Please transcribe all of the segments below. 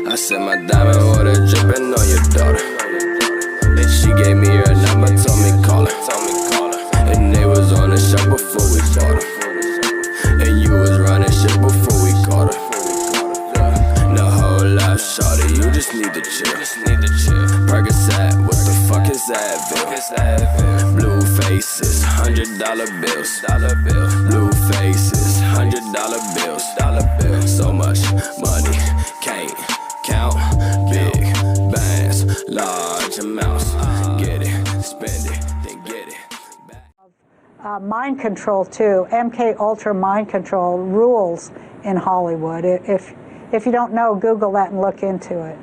I said my diamond water dripping on your daughter. And she gave me her number, told me call her. And they was on the shop before we bought her. And you was running shit before we caught her. The whole life, shawty, you just need to chill. Percocet, what the fuck is Advil? Blue faces, $100 bills. Blue faces, $100 bills. So much money, can't count. Big bands, large amounts. Get it, spend it, then get it. Mind control too. MK Ultra mind control rules in Hollywood. If you don't know, Google that and look into it.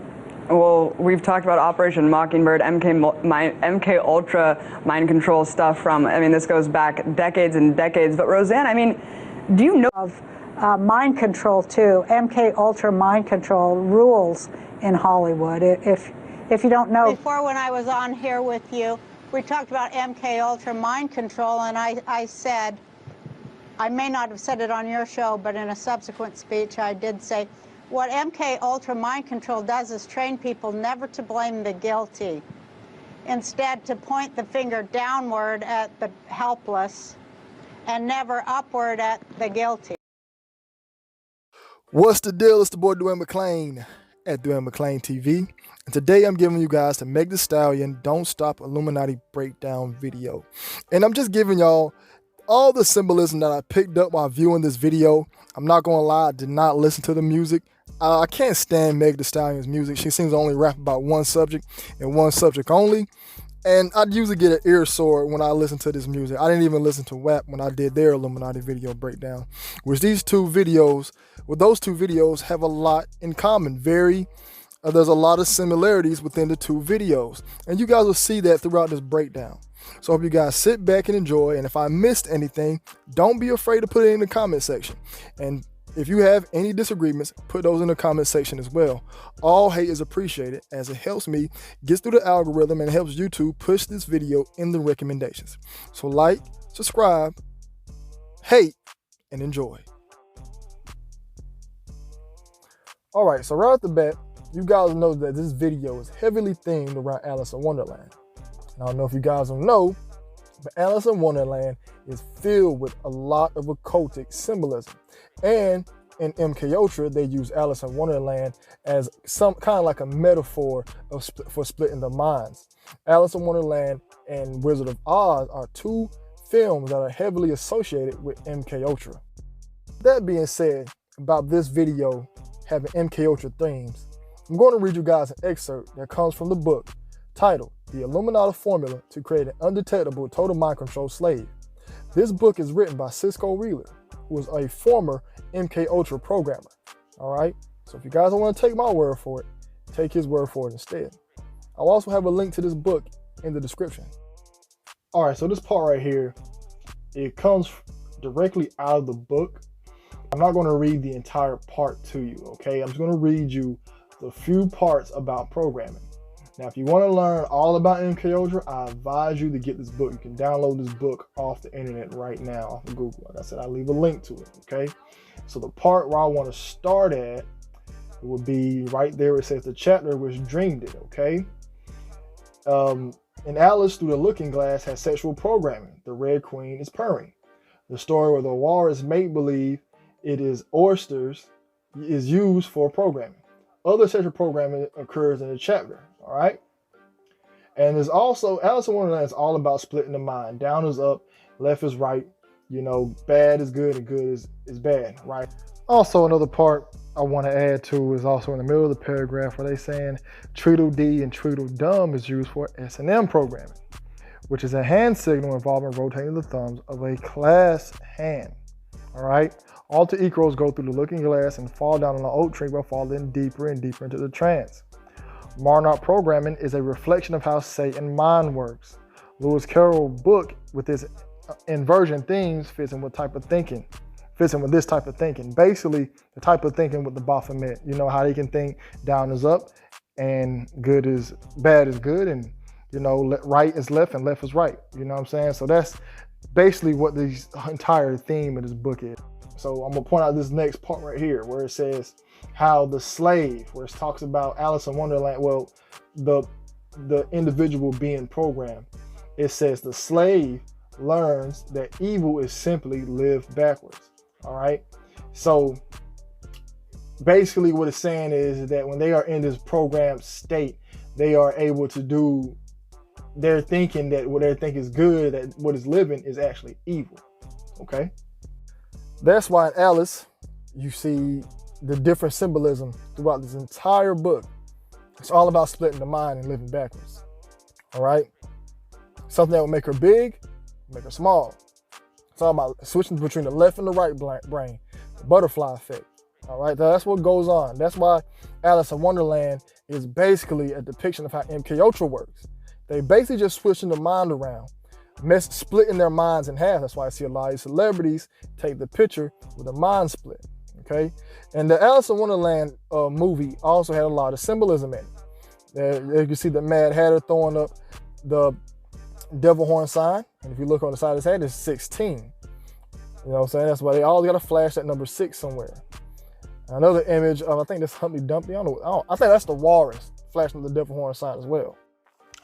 Well, we've talked about Operation Mockingbird, MK Ultra mind control stuff from, I mean, this goes back decades and decades. But Roseanne, I mean, do you know of mind control too? MK Ultra mind control rules in Hollywood. If you don't know. Before, when I was on here with you, we talked about MK Ultra mind control, and I said, I may not have said it on your show, but in a subsequent speech I did say, what MK Ultra mind control does is train people never to blame the guilty. Instead, to point the finger downward at the helpless and never upward at the guilty. What's the deal? It's the boy duanemclean at duanemcleantv. And today I'm giving you guys the Meg Thee Stallion Don't Stop Illuminati breakdown video. And I'm just giving y'all all the symbolism that I picked up while viewing this video. I'm not gonna lie, I did not listen to the music. I can't stand Meg Thee Stallion's music. She seems to only rap about one subject and one subject only. And I usually get an ear sore when I listen to this music. I didn't even listen to WAP when I did their Illuminati video breakdown. Which those two videos have a lot in common. There's a lot of similarities within the two videos. And you guys will see that throughout this breakdown. So I hope you guys sit back and enjoy. And if I missed anything, don't be afraid to put it in the comment section. And if you have any disagreements, put those in the comment section as well. All hate is appreciated, as it helps me get through the algorithm and helps YouTube push this video in the recommendations. So like, subscribe, hate, and enjoy. All right, so right off the bat, you guys know that this video is heavily themed around Alice in Wonderland. And I don't know if you guys don't know, but Alice in Wonderland is filled with a lot of occultic symbolism. And in MK Ultra, they use Alice in Wonderland as some kind of like a metaphor for splitting the minds. Alice in Wonderland and Wizard of Oz are two films that are heavily associated with MK Ultra. That being said, about this video having MK Ultra themes, I'm going to read you guys an excerpt that comes from the book titled The Illuminati Formula to Create an Undetectable Total Mind Control Slave. This book is written by Cisco, who was a former MK Ultra programmer. All right, so if you guys don't want to take my word for it, take his word for it instead. I'll also have a link to this book in the description. All right, so this part right here, it comes directly out of the book. I'm not going to read the entire part to you, okay? I'm just going to read you the few parts about programming. Now, if you want to learn all about MK Ultra, I advise you to get this book. You can download this book off the internet right now, off of Google. Like I said, I'll leave a link to it, okay? So the part where I want to start at, it would be right there. It says the chapter which dreamed it, okay? And Alice, through the looking glass, has sexual programming. The Red Queen is purring. The story where the walrus make-believe it is oysters is used for programming. Other sexual programming occurs in the chapter. All right. And there's also Alice in Wonderland is all about splitting the mind. Down is up, left is right. You know, bad is good and good is bad, right? Also, another part I want to add to is also in the middle of the paragraph where they're saying Tweedledee and Tweedledum is used for S&M programming, which is a hand signal involving rotating the thumbs of a class hand. All right. Alter egos go through the looking glass and fall down on the oak tree by falling deeper and deeper into the trance. Monarch programming is a reflection of how Satan mind works. Lewis Carroll's book with its inversion themes fits in with this type of thinking. Basically, the type of thinking with the Baphomet. You know how they can think down is up and bad is good, and you know, right is left and left is right. You know what I'm saying? So that's basically what the entire theme of this book is. So I'm gonna point out this next part right here where it says how the slave, where it talks about Alice in Wonderland, well, the individual being programmed. It says the slave learns that evil is simply lived backwards. All right. So basically what it's saying is that when they are in this programmed state, they are able to do, they're thinking that what they think is good, that what is living is actually evil. Okay. That's why in Alice, you see the different symbolism throughout this entire book. It's all about splitting the mind and living backwards. All right. Something that will make her big, make her small. It's all about switching between the left and the right brain, the butterfly effect. All right, that's what goes on. That's why Alice in Wonderland is basically a depiction of how MK Ultra works. They basically just switching the mind around, splitting their minds in half. That's why I see a lot of celebrities take the picture with a mind split. Okay, and the Alice in Wonderland movie also had a lot of symbolism in it. There you can see the Mad Hatter throwing up the devil horn sign, and if you look on the side of his head, it's 16. You know what I'm saying? That's why they always got to flash that number 6 somewhere. Another image of, I think that's Humpty Dumpty. I think that's the walrus flashing the devil horn sign as well.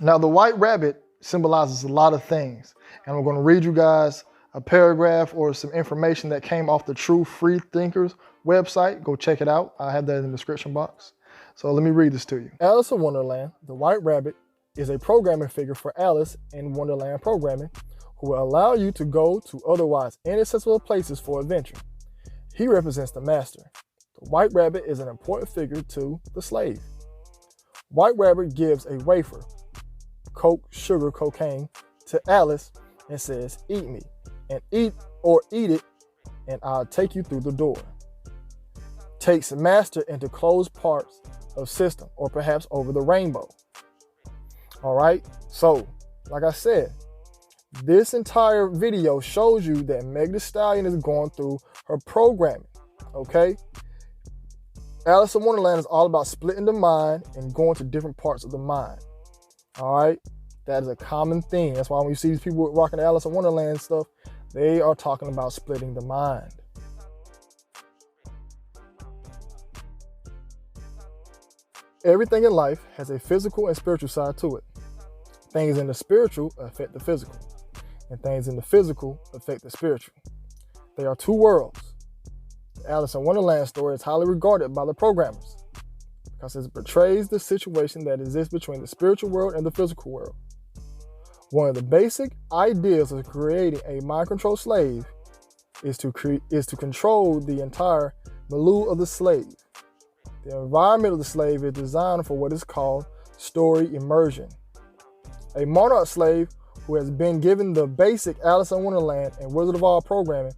Now the white rabbit symbolizes a lot of things, and I'm going to read you guys a paragraph or some information that came off the True Free Thinkers website. Go check it out. I have that in the description box. So let me read this to you. Alice in Wonderland, the white rabbit, is a programming figure for Alice in Wonderland programming who will allow you to go to otherwise inaccessible places for adventure. He represents the master. The white rabbit is an important figure to the slave. White rabbit gives a wafer, coke, sugar, cocaine, to Alice and says, "Eat me, and eat it, and I'll take you through the door." Takes master into closed parts of system, or perhaps over the rainbow. All right, so like I said, this entire video shows you that Meg Thee Stallion is going through her programming. Okay, Alice in Wonderland is all about splitting the mind and going to different parts of the mind. All right, that is a common theme. That's why when you see these people rocking Alice in Wonderland stuff, they are talking about splitting the mind. Everything in life has a physical and spiritual side to it. Things in the spiritual affect the physical, and things in the physical affect the spiritual. They are two worlds. The Alice in Wonderland story is highly regarded by the programmers because it portrays the situation that exists between the spiritual world and the physical world. One of the basic ideas of creating a mind-controlled slave is to control the entire milieu of the slave. The environment of the slave is designed for what is called story immersion. A monarch slave who has been given the basic Alice in Wonderland and Wizard of Oz programming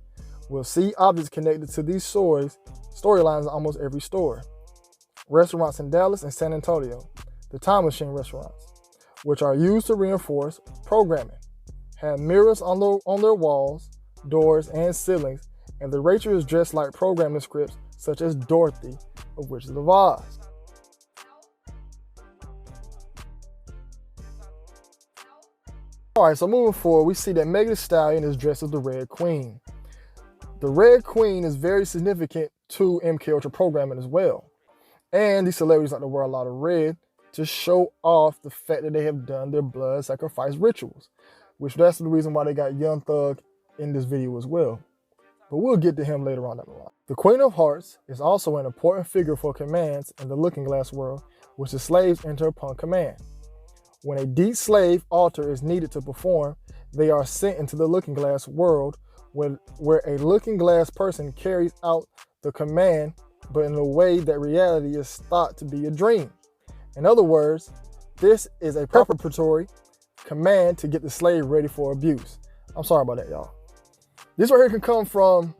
will see objects connected to these storylines in almost every store. Restaurants in Dallas and San Antonio, the time machine restaurants, which are used to reinforce programming, have mirrors on their walls, doors, and ceilings, and the waitress is dressed like programming scripts such as Dorothy of Wizard of Oz. All right, so moving forward, we see that Meg Thee Stallion is dressed as the Red Queen. The Red Queen is very significant to MK Ultra programming as well. And these celebrities like to wear a lot of red to show off the fact that they have done their blood sacrifice rituals, which that's the reason why they got Young Thug in this video as well. But we'll get to him later on down the line. The Queen of Hearts is also an important figure for commands in the Looking Glass world, which the slaves enter upon command. When a deep slave altar is needed to perform, they are sent into the Looking Glass world where a Looking Glass person carries out the command, but in a way that reality is thought to be a dream. In other words, this is a preparatory command to get the slave ready for abuse. I'm sorry about that, y'all. This right here can come from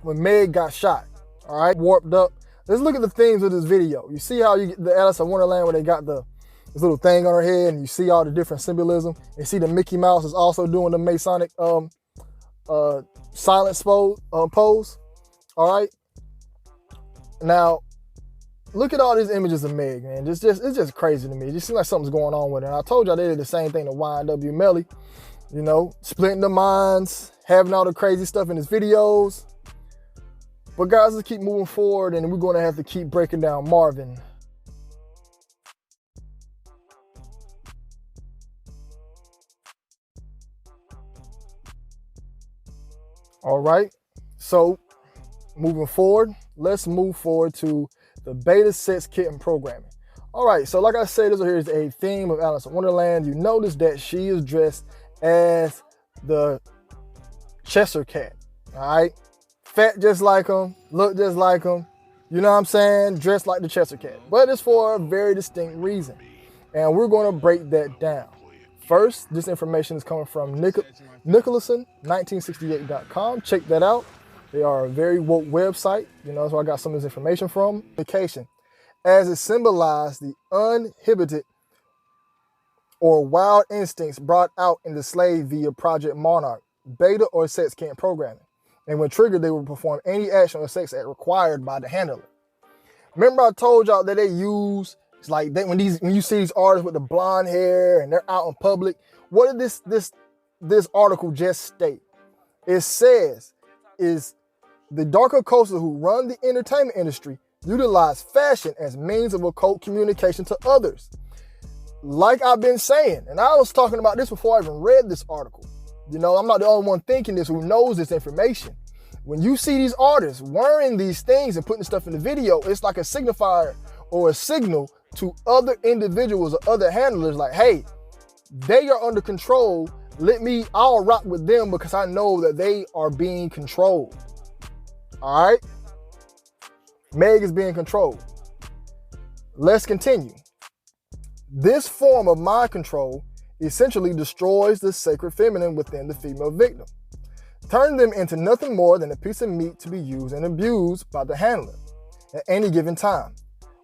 when Meg got shot, all right, warped up. Let's look at the themes of this video. You see how you get the Alice in Wonderland where they got this little thing on her head, and you see all the different symbolism. You see the Mickey Mouse is also doing the Masonic silence pose, all right? Now, look at all these images of Meg, man. It's just crazy to me. It just seems like something's going on with her. And I told y'all they did the same thing to YNW Melly, you know, splitting the minds, having all the crazy stuff in his videos. But guys, let's keep moving forward, and we're going to have to keep breaking down Marvin. All right, so moving forward, let's move forward to the beta sex kitten programming. All right, so like I said, this here is a theme of Alice in Wonderland. You notice that she is dressed as the Cheshire Cat, all right? Fat just like him, look just like him, you know what I'm saying? Dressed like the Cheshire Cat, but it's for a very distinct reason. And we're gonna break that down. First, this information is coming from Nicholson1968.com. Check that out. They are a very woke website. You know, that's where I got some of this information from. Vacation, as it symbolized the uninhibited or wild instincts brought out in the slave via Project Monarch, beta or sex kitten programming. And when triggered, they will perform any action or sex act required by the handler. Remember I told y'all that they use, it's like when you see these artists with the blonde hair and they're out in public, what did this article just state? It says is the darker culture who run the entertainment industry utilize fashion as means of occult communication to others. Like I've been saying, and I was talking about this before I even read this article. You know, I'm not the only one thinking this who knows this information. When you see these artists wearing these things and putting stuff in the video, it's like a signifier or a signal to other individuals or other handlers like, hey, they are under control. I'll rock with them because I know that they are being controlled. All right? Meg is being controlled. Let's continue. This form of mind control essentially destroys the sacred feminine within the female victim, turning them into nothing more than a piece of meat to be used and abused by the handler at any given time.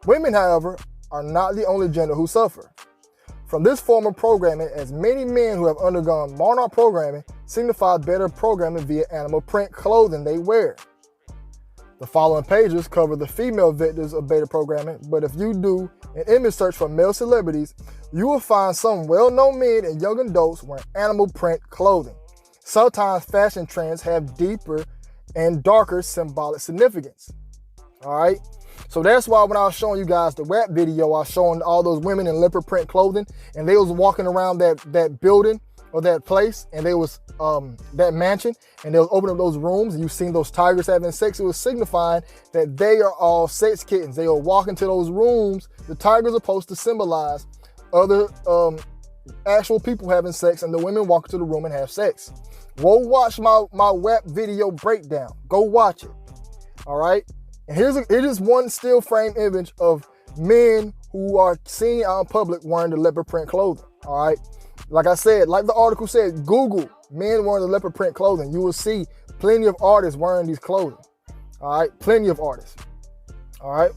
Women, however, are not the only gender who suffer from this form of programming, as many men who have undergone Monarch programming signify better programming via animal print clothing they wear. The following pages cover the female victims of beta programming, but if you do an image search for male celebrities, you will find some well-known men and young adults wearing animal print clothing. Sometimes fashion trends have deeper and darker symbolic significance. All right? So that's why when I was showing you guys the rap video, I was showing all those women in leopard print clothing, and they was walking around that building or that place, and they was that mansion, and they was opening up those rooms, and you seen those tigers having sex. It was signifying that they are all sex kittens. They will walk into those rooms. The tigers are supposed to symbolize other actual people having sex, and the women walk into the room and have sex. Go watch my rap video breakdown. Go watch it. All right. And here's one still frame image of men who are seen out in public wearing the leopard print clothing. All right. Like I said, like the article said, Google men wearing the leopard print clothing. You will see plenty of artists wearing these clothing. All right. Plenty of artists. All right.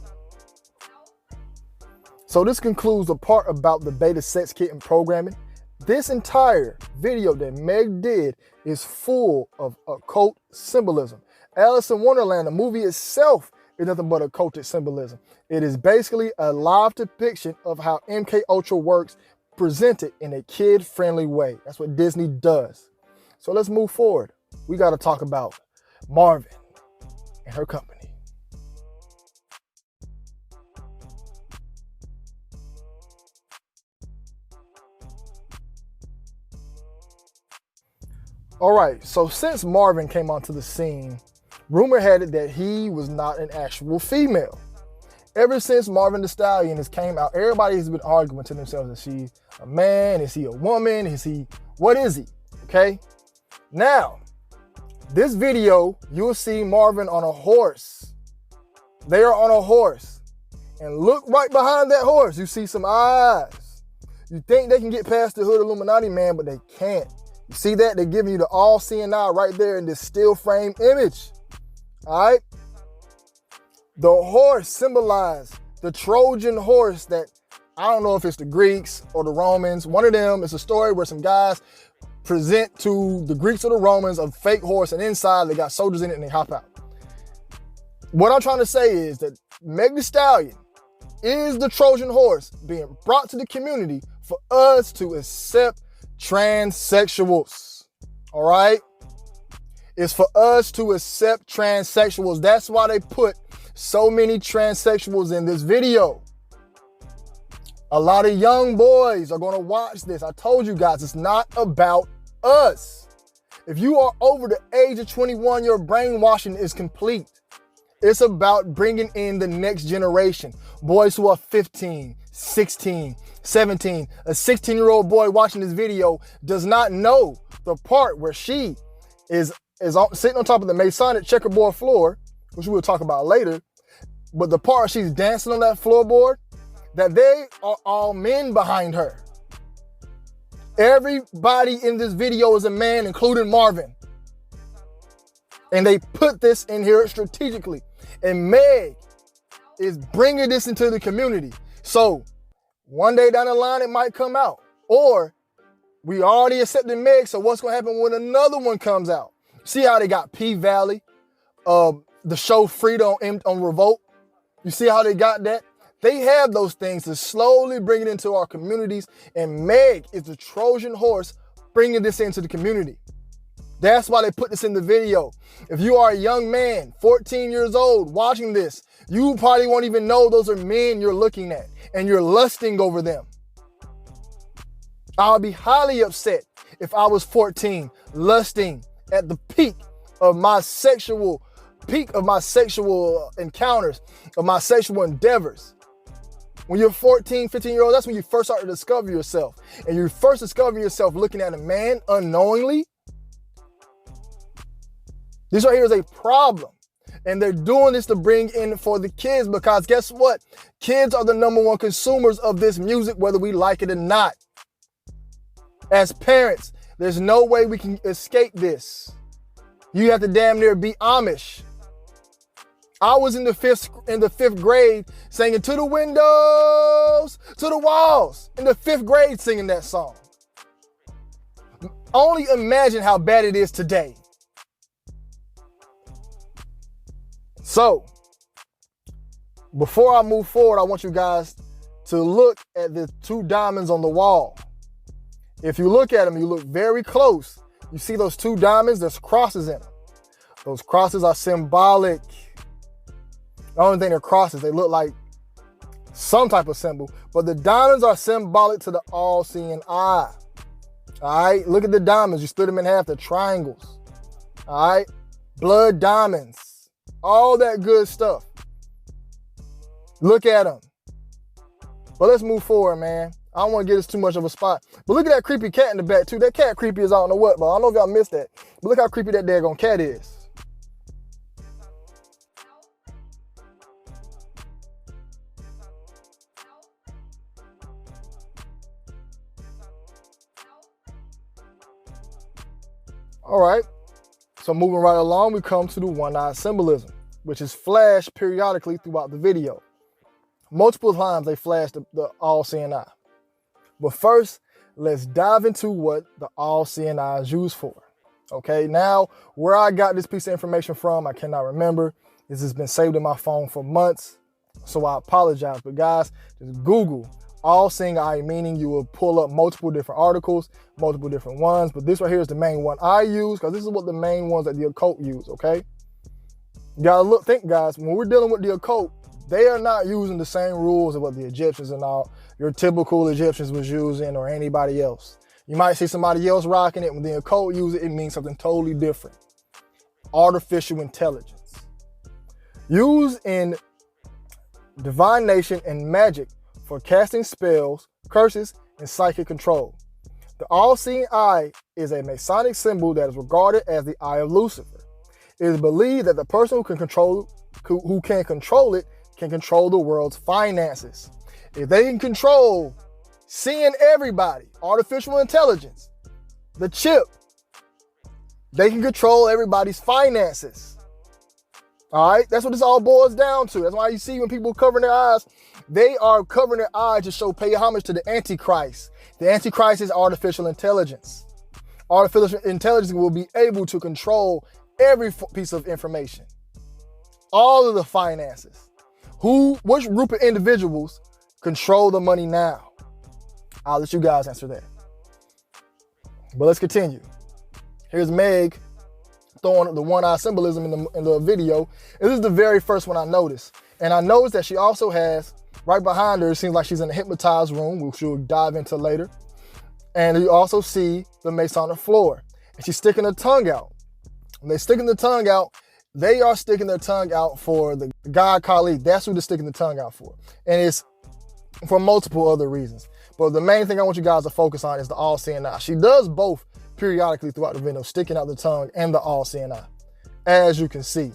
So this concludes the part about the beta sex kitten programming. This entire video that Meg did is full of occult symbolism. Alice in Wonderland, the movie itself, is nothing but occultic symbolism. It is basically a live depiction of how MK Ultra works, presented in a kid-friendly way. That's what Disney does. So let's move forward. We got to talk about Marvin and her company. All right, so since Marvin came onto the scene, rumor had it that he was not an actual female. Ever since Marvin the Stallion has came out, everybody has been arguing to themselves, is he a man? Is he a woman? What is he? Okay. Now, this video, you'll see Marvin on a horse. They are on a horse. And look right behind that horse. You see some eyes. You think they can get past the hood Illuminati man, but they can't. You see that? They're giving you the all-seeing eye right there in this still frame image. All right? The horse symbolized the Trojan horse that, I don't know if it's the Greeks or the Romans. One of them is a story where some guys present to the Greeks or the Romans a fake horse, and inside they got soldiers in it and they hop out. What I'm trying to say is that Meg Thee Stallion is the Trojan horse being brought to the community for us to accept transsexuals. All right? is for us to accept transsexuals. That's why they put so many transsexuals in this video. A lot of young boys are going to watch this. I told you guys, it's not about us. If you are over the age of 21, your brainwashing is complete. It's about bringing in the next generation. Boys who are 15, 16, 17. A 16-year-old boy watching this video does not know the part where she is sitting on top of the Masonic checkerboard floor, which we'll talk about later. But the part she's dancing on that floorboard, that they are all men behind her. Everybody in this video is a man, including Marvin. And they put this in here strategically. And Meg is bringing this into the community. So one day down the line, it might come out. Or we already accepted Meg, so what's going to happen when another one comes out? See how they got P-Valley, the show Freedom on Revolt? You see how they got that? They have those things to slowly bring it into our communities, and Meg is the Trojan horse bringing this into the community. That's why they put this in the video. If you are a young man, 14 years old, watching this, you probably won't even know those are men you're looking at, and you're lusting over them. I would be highly upset if I was 14, lusting at the peak of my sexual encounters, of my sexual endeavors. When you're 14, 15-year-old, that's when you first start to discover yourself. And you first discover yourself looking at a man unknowingly. This right here is a problem. And they're doing this to bring in for the kids, because guess what? Kids are the #1 consumers of this music, whether we like it or not. As parents, there's no way we can escape this. You have to damn near be Amish. I was in the fifth grade singing "To the Windows, to the Walls," in the 5th grade singing that song. Only imagine how bad it is today. So, before I move forward, I want you guys to look at the 2 diamonds on the wall. If you look at them, you look very close. You see those 2 diamonds? There's crosses in them. Those crosses are symbolic. I don't think they're crosses. They look like some type of symbol. But the diamonds are symbolic to the all-seeing eye. All right? Look at the diamonds. You split them in half. They're triangles. All right? Blood diamonds. All that good stuff. Look at them. But let's move forward, man. I don't want to get us too much of a spot. But look at that creepy cat in the back, too. That cat creepy as I don't know what, but I don't know if y'all missed that. But look how creepy that daggone cat is. All right, so moving right along, we come to the one-eyed symbolism, which is flashed periodically throughout the video. Multiple times they flash the all-seeing eye. But first, let's dive into what the all-seeing eye is used for. Okay, now where I got this piece of information from, I cannot remember. This has been saved in my phone for months, so I apologize. But guys, just Google all-seeing eye, meaning you will pull up multiple different articles, multiple different ones. But this right here is the main one I use, because this is what the main ones that the occult use, okay? You gotta think, guys, when we're dealing with the occult, they are not using the same rules of what the Egyptians and all your typical Egyptians was using, or anybody else. You might see somebody else rocking it. When the occult use it, it means something totally different. Artificial intelligence. Used in divination and magic for casting spells, curses, and psychic control. The all-seeing eye is a Masonic symbol that is regarded as the eye of Lucifer. It is believed that the person who can control it can control the world's finances. If they can control seeing everybody, artificial intelligence, the chip, they can control everybody's finances. All right, that's what this all boils down to. That's why you see when people covering their eyes, they are covering their eyes to show pay homage to the Antichrist. The Antichrist is artificial intelligence. Artificial intelligence will be able to control every piece of information, all of the finances. Which group of individuals control the money now? I'll let you guys answer that. But let's continue. Here's Meg throwing the one eye symbolism in the video. And this is the very first one I noticed. And I noticed that she also has, right behind her, it seems like she's in a hypnotized room, which we'll dive into later. And you also see the Masonic floor. And she's sticking her tongue out. When they're sticking the tongue out, they are sticking their tongue out for the God Kali. That's who they're sticking the tongue out for. And it's for multiple other reasons. But the main thing I want you guys to focus on is the all-seeing eye. She does both periodically throughout the video, sticking out the tongue and the all-seeing eye, as you can see.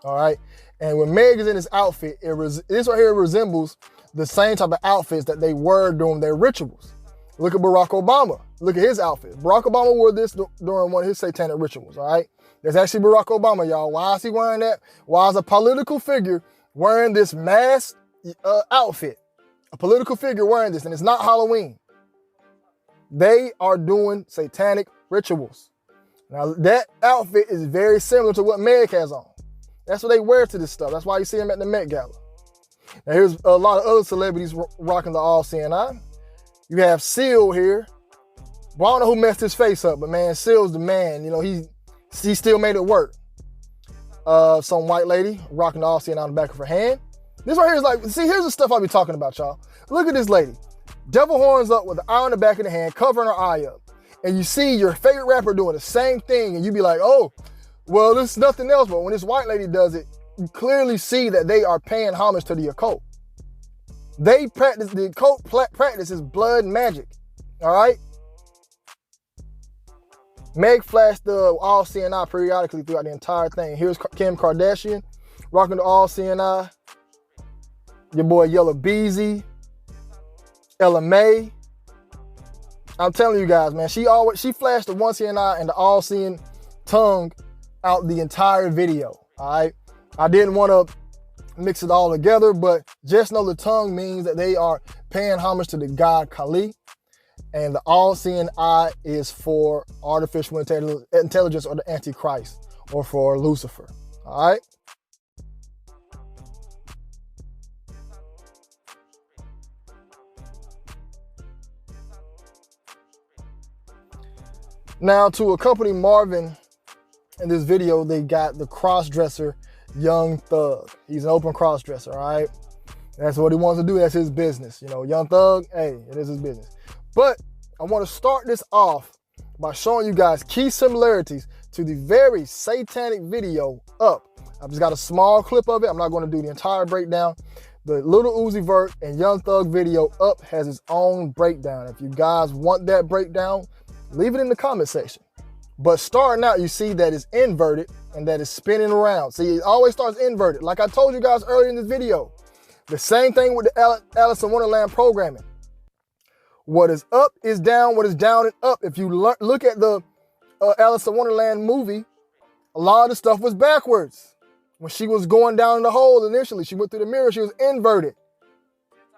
All right. And when Meg is in this outfit, this right here resembles the same type of outfits that they wore during their rituals. Look at Barack Obama. Look at his outfit. Barack Obama wore this during one of his satanic rituals. All right. There's actually Barack Obama, y'all. Why is he wearing that? Why is a political figure wearing this masked outfit? A political figure wearing this, and it's not Halloween. They are doing satanic rituals. Now, that outfit is very similar to what Meg has on. That's what they wear to this stuff. That's why you see them at the Met Gala. Now, here's a lot of other celebrities rocking the all-seeing eye. You have Seal here. Well, I don't know who messed his face up, but man, Seal's the man. You know, he still made it work. Some white lady rocking the all-seeing eye on the back of her hand. This right here is like, see, here's the stuff I'll be talking about, y'all. Look at this lady. Devil horns up with the eye on the back of the hand, covering her eye up. And you see your favorite rapper doing the same thing, and you be like, oh, well, this is nothing else. But when this white lady does it, you clearly see that they are paying homage to the occult. The occult practices blood magic, all right? Meg flashed the all-seeing eye periodically throughout the entire thing. Here's Kim Kardashian rocking the all-seeing eye. Your boy Yellow Beezy, Ella May. I'm telling you guys, man, she flashed the one-seeing eye and the all-seeing tongue out the entire video, all right? I didn't want to mix it all together, but just know the tongue means that they are paying homage to the god Kali, and the all-seeing eye is for artificial intelligence or the Antichrist, or for Lucifer, all right? Now, to accompany Marvin in this video, they got the cross-dresser Young Thug. He's an open cross-dresser, all right? That's what he wants to do. That's his business. You know, Young Thug, hey, it is his business. But I want to start this off by showing you guys key similarities to the very satanic video Up. I've just got a small clip of it. I'm not going to do the entire breakdown. The Lil Uzi Vert and Young Thug video Up has its own breakdown. If you guys want that breakdown, leave it in the comment section. But starting out, you see that it's inverted and that it's spinning around. See, it always starts inverted. Like I told you guys earlier in this video, the same thing with the Alice in Wonderland programming. What is up is down, what is down is up. If you look at the Alice in Wonderland movie, a lot of the stuff was backwards. When she was going down in the hole initially, she went through the mirror, she was inverted.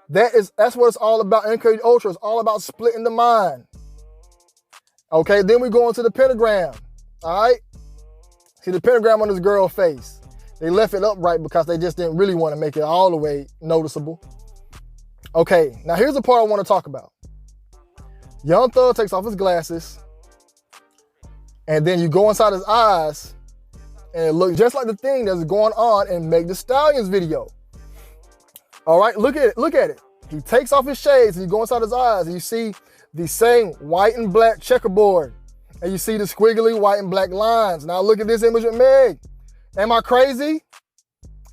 That's what it's all about. MK Ultra is all about splitting the mind. Okay, then we go into the pentagram, all right? See the pentagram on this girl's face. They left it upright because they just didn't really want to make it all the way noticeable. Okay, now here's the part I want to talk about. Young Thug takes off his glasses, and then you go inside his eyes, and it looks just like the thing that's going on in Meg Thee Stallion's video. All right, look at it. He takes off his shades, and you go inside his eyes, and you see the same white and black checkerboard. And you see the squiggly white and black lines. Now look at this image with Meg. Am I crazy?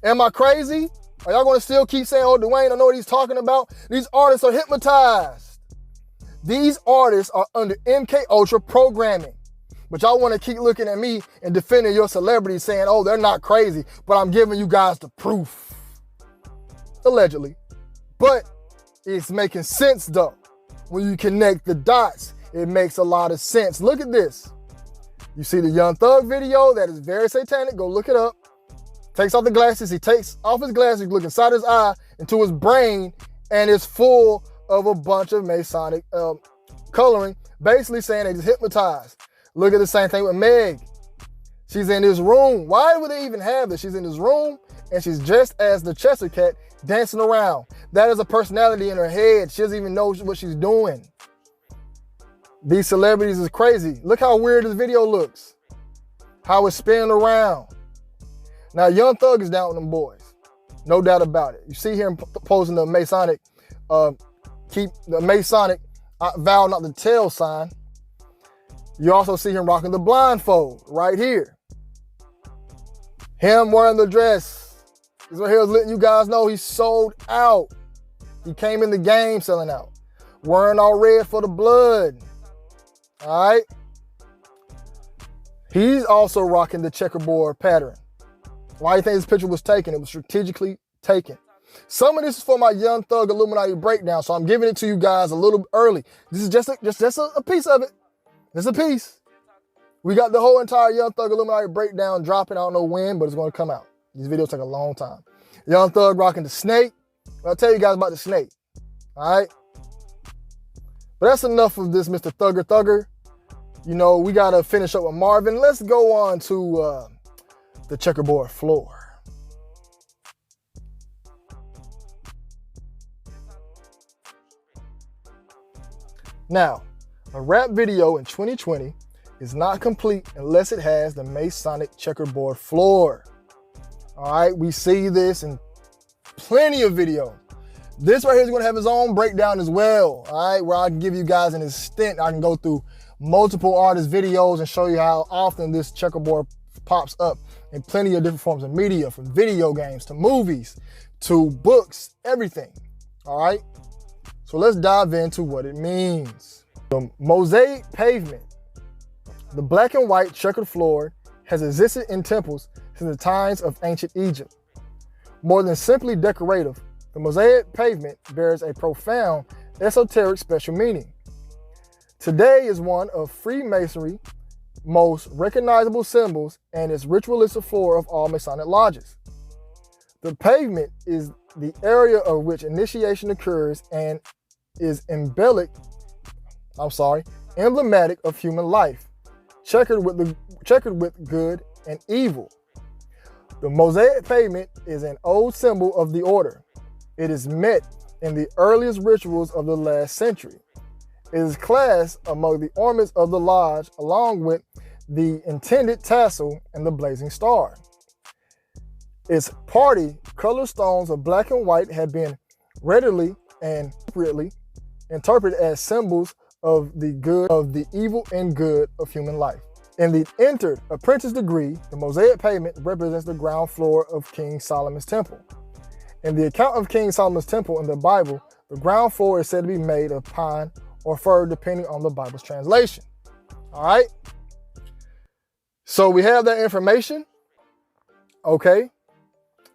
Am I crazy? Are y'all going to still keep saying, oh, Dwayne, I know what he's talking about? These artists are hypnotized. These artists are under MK Ultra programming. But y'all want to keep looking at me and defending your celebrities saying, oh, they're not crazy, but I'm giving you guys the proof. Allegedly. But it's making sense though. When you connect the dots, it makes a lot of sense. Look at this. You see the Young Thug video that is very satanic. Go look it up. Takes off the glasses. He takes off his glasses, look inside his eye, into his brain, and it's full of a bunch of Masonic coloring, basically saying they just hypnotized. Look at the same thing with Meg. She's in this room. Why would they even have this? She's in this room, and she's dressed as the Chester Cat, dancing around. That is a personality in her head. She doesn't even know what she's doing. These celebrities is crazy. Look how weird this video looks. how it's spinning around. Now, Young Thug is down with them boys. No doubt about it. You see him posing the Masonic, keep the Masonic vow not to tell sign. You also see him rocking the blindfold right here. Him wearing the dress. This right here is letting you guys know he's sold out. He came in the game selling out. Wearing all red for the blood. All right. He's also rocking the checkerboard pattern. Why do you think this picture was taken? It was strategically taken. Some of this is for my Young Thug Illuminati breakdown, so I'm giving it to you guys a little early. This is just a piece of it. It's a piece. We got the whole entire Young Thug Illuminati breakdown dropping. I don't know when, but it's going to come out. These videos take a long time. Young Thug rocking the snake. I'll tell you guys about the snake. All right? But that's enough of this Mr. Thugger. You know, we got to finish up with Marvin. Let's go on to the checkerboard floor. Now, a rap video in 2020 is not complete unless it has the Masonic checkerboard floor. All right, we see this in plenty of videos. This right here is going to have its own breakdown as well, all right, where I can give you guys an extent. I can go through multiple artist videos and show you how often this checkerboard pops up in plenty of different forms of media, from video games to movies to books, everything, all right? So let's dive into what it means. The mosaic pavement, the black and white checkered floor, has existed in temples since the times of ancient Egypt. More than simply decorative, the mosaic pavement bears a profound esoteric special meaning. Today is one of Freemasonry's most recognizable symbols and its ritualistic floor of all Masonic lodges. The pavement is the area of which initiation occurs and is emblematic of human life, checkered with good and evil. The mosaic pavement is an old symbol of the order. It is met in the earliest rituals of the last century. It is classed among the ornaments of the lodge, along with the intended tassel and the blazing star. Its party color stones of black and white have been readily and appropriately interpreted as symbols of the good, of the evil and good of human life. In the entered apprentice degree, the mosaic pavement represents the ground floor of King Solomon's temple. In the account of King Solomon's temple in the Bible, the ground floor is said to be made of pine or fir, depending on the Bible's translation. All right? So we have that information, okay?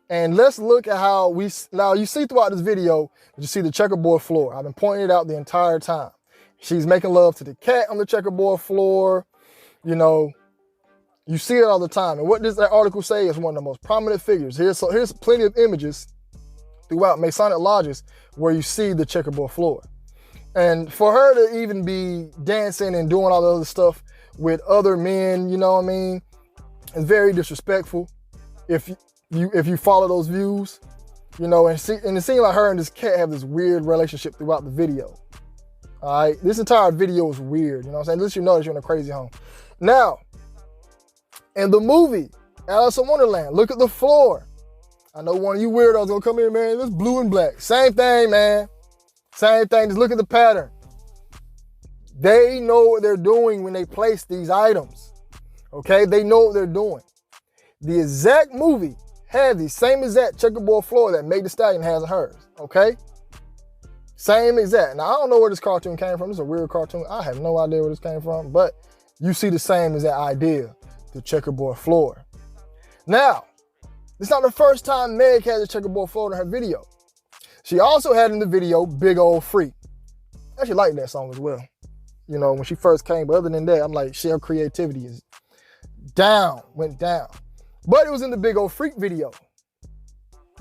And let's look at how now you see throughout this video, you see the checkerboard floor. I've been pointing it out the entire time. She's making love to the cat on the checkerboard floor. You know, you see it all the time. And what does that article say is one of the most prominent figures. Here's plenty of images throughout Masonic lodges where you see the checkerboard floor. And for her to even be dancing and doing all the other stuff with other men, you know what I mean, is very disrespectful. If you follow those views, you know, and it seems like her and this cat have this weird relationship throughout the video. All right, this entire video is weird, you know what I'm saying? At least you know that you're in a crazy home. Now, in the movie, Alice in Wonderland, look at the floor. I know one of you weirdos gonna come in, man, this blue and black. Same thing, man. Same thing, just look at the pattern. They know what they're doing when they place these items, okay? They know what they're doing. The exact movie had the same exact checkerboard floor that Meg Thee Stallion has in hers, okay? Same exact. Now, I don't know where this cartoon came from. This is a weird cartoon. I have no idea where this came from, but you see the same exact idea, the checkerboard floor. Now, it's not the first time Meg had the checkerboard floor in her video. She also had in the video Big Old Freak. I actually like that song as well. You know, when she first came, but other than that, I'm like, her creativity is went down. But it was in the Big Old Freak video.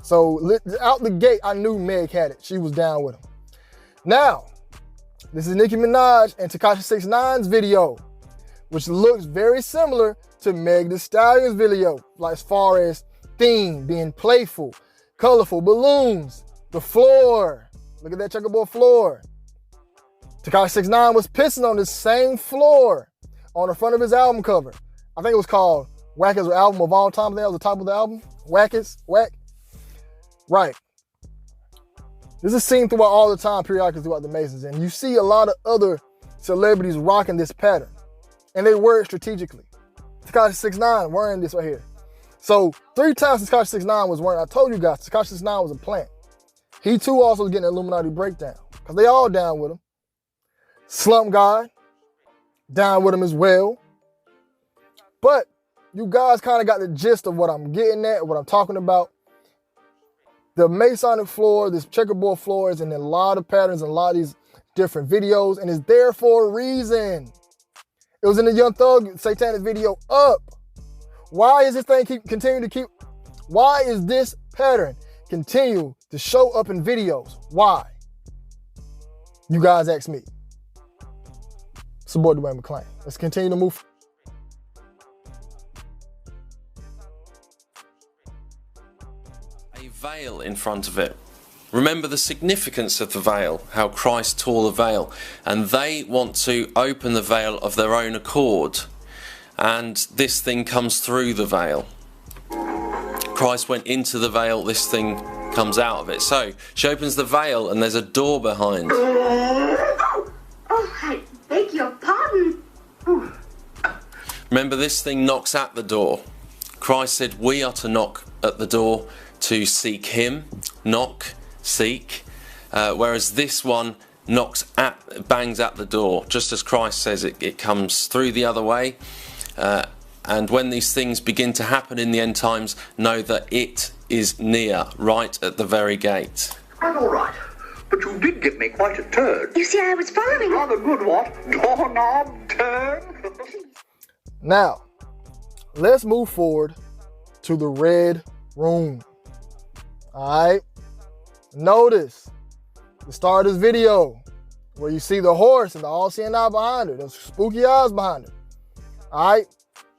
So out the gate, I knew Meg had it. She was down with him. Now, this is Nicki Minaj and Tekashi 6ix9ine's video, which looks very similar to Meg Thee Stallion's video, like as far as theme, being playful, colorful balloons, the floor. Look at that checkerboard floor. Tekashi 6ix9ine was pissing on this same floor on the front of his album cover. I think it was called wackest album of all time. That was the top of the album. Wackest, whack. Right. This is seen throughout all the time, periodically throughout the Masons. And you see a lot of other celebrities rocking this pattern. And they wear it strategically. Tekashi 6ix9ine wearing this right here. So 3 times Tekashi 6ix9ine was wearing, I told you guys, Tekashi 6ix9ine was a plant. He too also was getting an Illuminati breakdown. Because they all down with him. Slump God, down with him as well. But you guys kind of got the gist of what I'm getting at, what I'm talking about. The Masonic floor, this checkerboard floor is in a lot of patterns and a lot of these different videos, and it's there for a reason. It was in the Young Thug Satanic video Up. Why is this thing why is this pattern continue to show up in videos? Why? You guys ask me. It's your boy Dwayne McClain. Let's continue to move. A veil in front of it. Remember the significance of the veil, how Christ tore the veil, and they want to open the veil of their own accord, and this thing comes through the veil. Christ went into the veil, this thing comes out of it. So she opens the veil and there's a door behind. Oh, I beg your pardon. Remember, this thing knocks at the door. Christ said we are to knock at the door to seek him. Knock, seek. Whereas this one bangs at the door. Just as Christ says, it comes through the other way. And when these things begin to happen in the end times, know that it is near, right at the very gate. Quite all right. But you did give me quite a turn. You see, I was following. Rather good, what? Doorknob turn? Now, let's move forward to the red room. All right. Notice the start of this video where you see the horse and the all-seeing eye behind it. Those spooky eyes behind it. All right.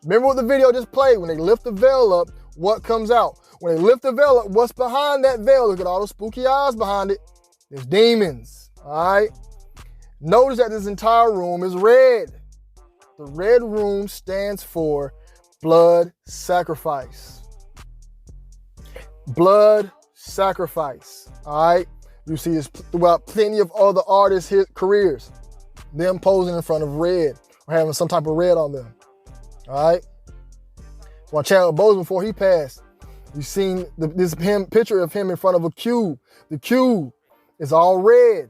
Remember what the video just played. When they lift the veil up, what comes out? When they lift the veil up, what's behind that veil? Look at all those spooky eyes behind it. There's demons. All right. Notice that this entire room is red. The red room stands for blood sacrifice. Blood sacrifice. All right. You see this throughout plenty of other artists' careers. Them posing in front of red or having some type of red on them. All right. So on Chadwick Boseman before he passed, you've seen this picture of him in front of a cube. The cube is all red.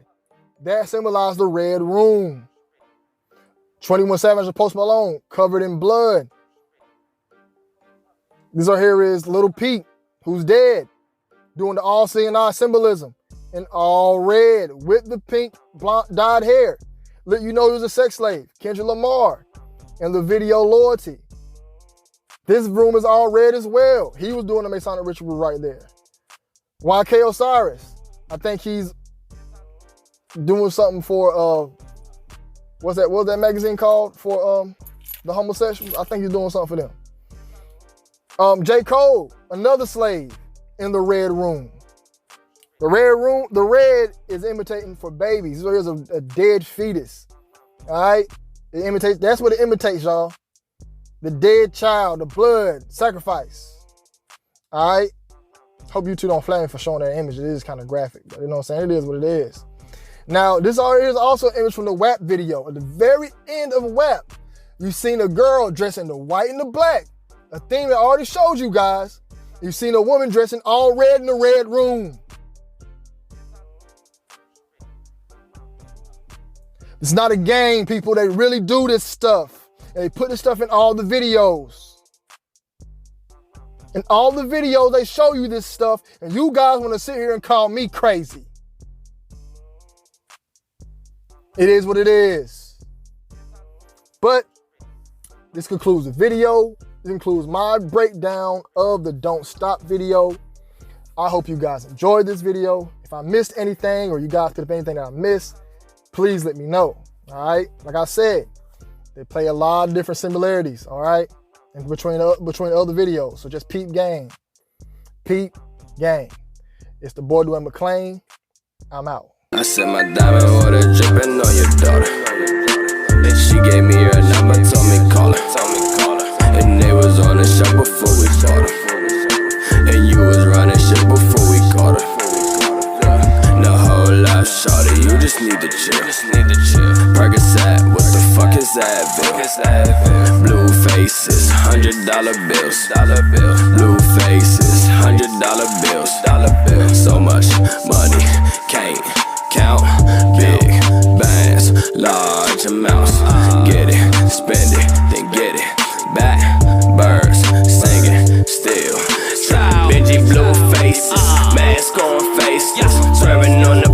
That symbolizes the red room. 21 Savage and Post Malone covered in blood. This right here is Little Pete, who's dead, doing the all-seeing eye symbolism in all red with the pink blonde dyed hair. Let you know he was a sex slave. Kendrick Lamar and the video Loyalty. This room is all red as well. He was doing the Masonic ritual right there. YK Osiris, I think he's doing something for what's that magazine called for the homosexuals? I think he's doing something for them. J. Cole, another slave in the red room. The red is imitating for babies. So here's a dead fetus. All right? It imitates, that's what it imitates, y'all. The dead child, the blood, sacrifice. All right? Hope you two don't flame me for showing that image. It is kind of graphic, but you know what I'm saying? It is what it is. Now, this is also an image from the WAP video. At the very end of WAP, you've seen a girl dressed in the white and the black. A thing that I already showed you guys. You've seen a woman dressing all red in the red room. It's not a game, people. They really do this stuff. And they put this stuff in all the videos. In all the videos, they show you this stuff, and you guys want to sit here and call me crazy. It is what it is. But this concludes the video. This includes my breakdown of the Don't Stop video. I hope you guys enjoyed this video. If I missed anything or you guys could have anything that I missed, please let me know. All right. Like I said, they play a lot of different similarities. All right. And between other videos. So just peep game. Peep game. It's the boy Dwayne McClain. I'm out. I said my diamond water dripping on your daughter. And she gave me her number, told me call her. And they was on the show before we bought her. And you was running shit before we caught her. No whole life, shawty, you just need to chill. Percocet, what the fuck is Advil? Blue faces, $100 bills. Blue faces, $100 bills. So much money, can't count. Big bands, large amounts. Get it, spend it, then get it back. Birds singing, still. Benji blue faces, mask on faces. Swearing on the